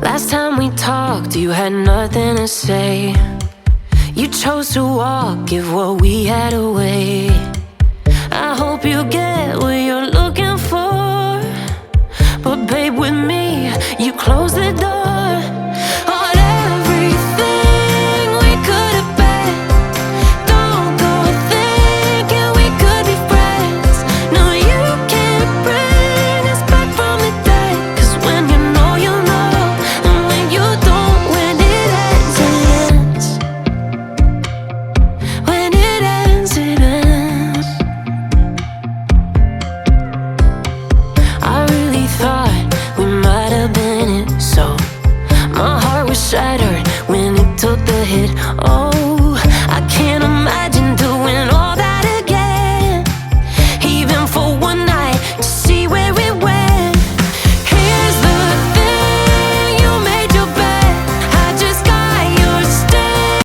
Last time we talked, you had nothing to say. You chose to walk, give what we had away. I hope you get